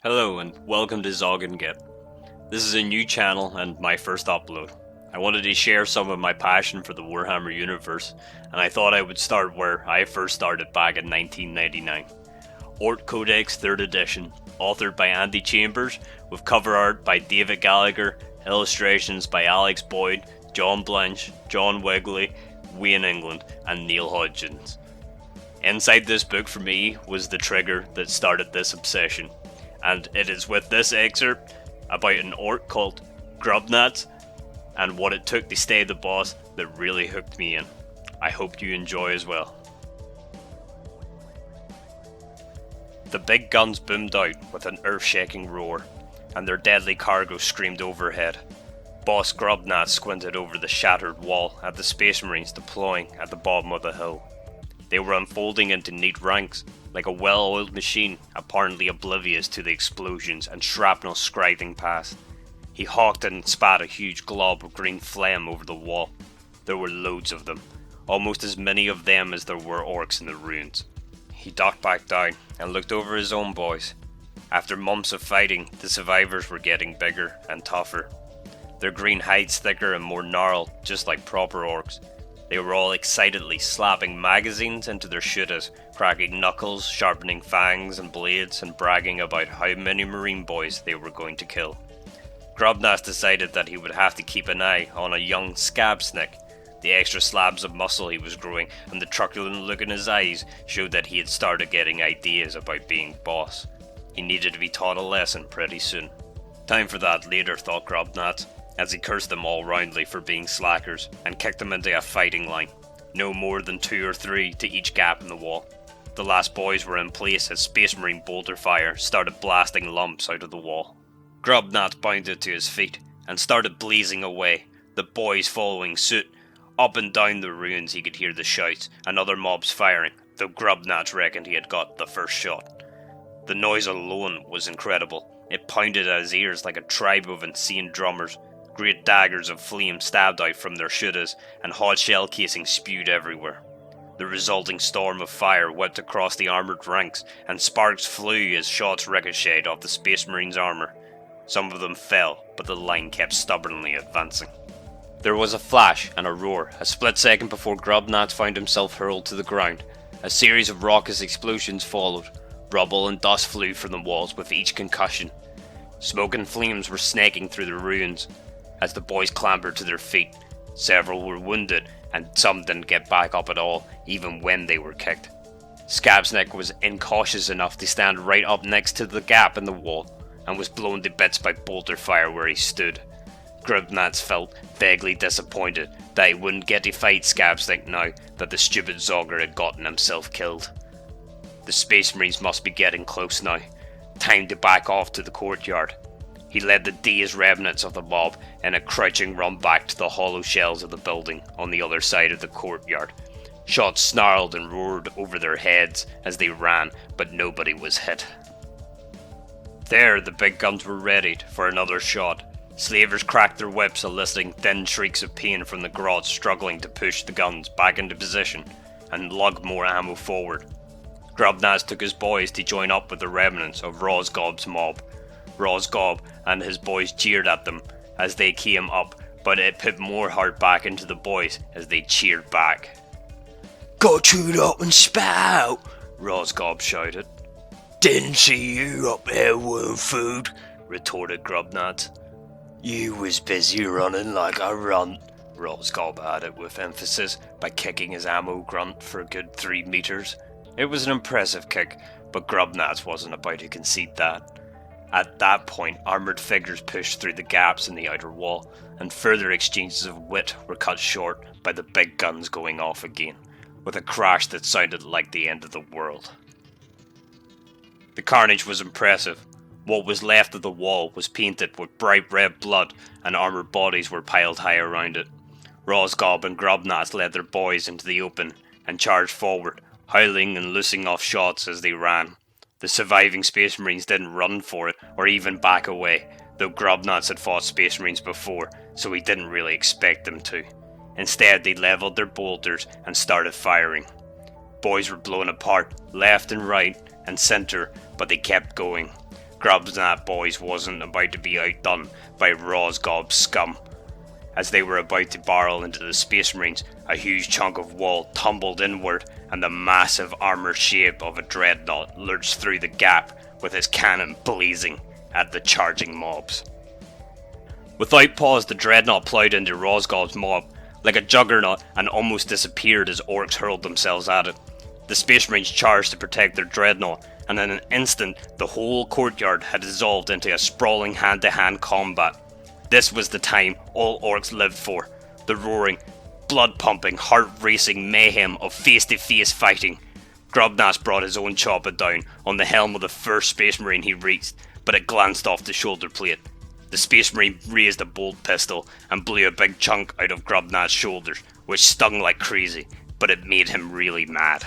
Hello and welcome to Zoggin'Git. This is a new channel and my first upload. I wanted to share some of my passion for the Warhammer universe, and I thought I would start where I first started back in 1999. Orks Codex 3rd edition, authored by Andy Chambers, with cover art by David Gallagher, illustrations by Alex Boyd, John Blanche, John Wegley, Wayne England, and Neil Hodgins. Inside this book for me was the trigger that started this obsession, and it is with this excerpt about an orc called Grubnats and what it took to stay the boss that really hooked me in. I hope you enjoy as well. The big guns boomed out with an earth-shaking roar, and their deadly cargo screamed overhead. Boss Grubnats squinted over the shattered wall at the Space Marines deploying at the bottom of the hill. They were unfolding into neat ranks, like a well-oiled machine, apparently oblivious to the explosions and shrapnel scrithing past. He hawked and spat a huge glob of green phlegm over the wall. There were loads of them, almost as many of them as there were orcs in the ruins. He ducked back down and looked over his own boys. After months of fighting, the survivors were getting bigger and tougher. Their green hides thicker and more gnarled, just like proper orcs. They were all excitedly slapping magazines into their shooters, cracking knuckles, sharpening fangs and blades, and bragging about how many marine boys they were going to kill. Grubnats decided that he would have to keep an eye on a young scabsnick. The extra slabs of muscle he was growing and the truculent look in his eyes showed that he had started getting ideas about being boss. He needed to be taught a lesson pretty soon. Time for that later, thought Grubnats, as he cursed them all roundly for being slackers and kicked them into a fighting line, no more than 2 or 3 to each gap in the wall. The last boys were in place as Space Marine bolter fire started blasting lumps out of the wall. Grubnats bounded to his feet and started blazing away, the boys following suit. Up and down the ruins he could hear the shouts and other mobs firing, though Grubnats reckoned he had got the first shot. The noise alone was incredible. It pounded at his ears like a tribe of insane drummers. Great daggers of flame stabbed out from their shooters, and hot shell casings spewed everywhere. The resulting storm of fire whipped across the armoured ranks, and sparks flew as shots ricocheted off the Space Marines' armour. Some of them fell, but the line kept stubbornly advancing. There was a flash and a roar, a split second before Grubnats found himself hurled to the ground. A series of raucous explosions followed. Rubble and dust flew from the walls with each concussion. Smoke and flames were snaking through the ruins. As the boys clambered to their feet, several were wounded, and some didn't get back up at all, even when they were kicked. Scabsnick was incautious enough to stand right up next to the gap in the wall, and was blown to bits by bolter fire where he stood. Grubnats felt vaguely disappointed that he wouldn't get to fight Scabsnick now that the stupid Zogger had gotten himself killed. The Space Marines must be getting close now. Time to back off to the courtyard. He led the dazed remnants of the mob in a crouching run back to the hollow shells of the building on the other side of the courtyard. Shots snarled and roared over their heads as they ran, but nobody was hit. There, the big guns were readied for another shot. Slavers cracked their whips, eliciting thin shrieks of pain from the grots struggling to push the guns back into position and lug more ammo forward. Grubnats took his boys to join up with the remnants of Rosgob's mob. Rosgob and his boys jeered at them as they came up, but it put more heart back into the boys as they cheered back. "Got chewed up and spat out," Rosgob shouted. "Didn't see you up there with food," retorted Grubnats. "You was busy running like a runt," Rosgob added with emphasis by kicking his ammo grunt for a good 3 meters. It was an impressive kick, but Grubnats wasn't about to concede that. At that point, armoured figures pushed through the gaps in the outer wall, and further exchanges of wit were cut short by the big guns going off again, with a crash that sounded like the end of the world. The carnage was impressive. What was left of the wall was painted with bright red blood, and armoured bodies were piled high around it. Rosgob and Grubnats led their boys into the open and charged forward, howling and loosing off shots as they ran. The surviving Space Marines didn't run for it or even back away, though Grubnats had fought Space Marines before, so he didn't really expect them to. Instead, they levelled their bolters and started firing. Boys were blown apart, left and right and centre, but they kept going. Grubnat boys wasn't about to be outdone by Rosgob's scum. As they were about to barrel into the Space Marines, a huge chunk of wall tumbled inward and the massive armoured shape of a dreadnought lurched through the gap with his cannon blazing at the charging mobs. Without pause, the dreadnought ploughed into Rosgob's mob like a juggernaut and almost disappeared as orcs hurled themselves at it. The Space Marines charged to protect their dreadnought, and in an instant the whole courtyard had dissolved into a sprawling hand-to-hand combat. This was the time all orcs lived for, the roaring, blood-pumping, heart-racing mayhem of face-to-face fighting. Grubnats brought his own chopper down on the helm of the first Space Marine he reached, but it glanced off the shoulder plate. The Space Marine raised a bolt pistol and blew a big chunk out of Grubnat's shoulders, which stung like crazy, but it made him really mad.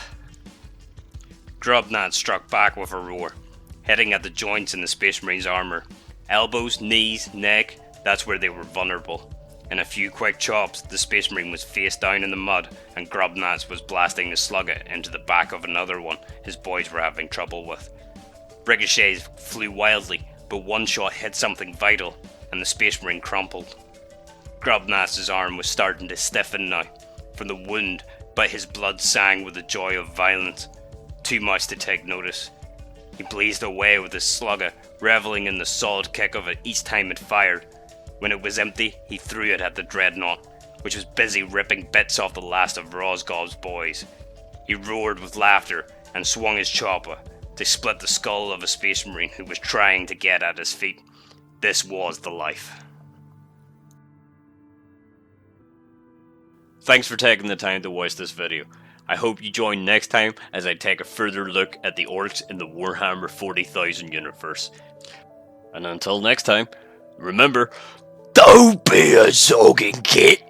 Grubnat struck back with a roar, hitting at the joints in the Space Marine's armour. Elbows, knees, neck, that's where they were vulnerable. In a few quick chops, the Space Marine was face down in the mud, and Grubnats was blasting the slugget into the back of another one his boys were having trouble with. Ricochets flew wildly, but one shot hit something vital, and the Space Marine crumpled. Grubnats' arm was starting to stiffen now, from the wound, but his blood sang with the joy of violence. Too much to take notice. He blazed away with his slugger, reveling in the solid kick of it each time it fired. When it was empty, he threw it at the dreadnought, which was busy ripping bits off the last of Rosgob's boys. He roared with laughter and swung his chopper to split the skull of a Space Marine who was trying to get at his feet. This was the life. Thanks for taking the time to watch this video. I hope you join next time as I take a further look at the orcs in the Warhammer 40,000 universe. And until next time, remember, Don't be a Zoggin'Git.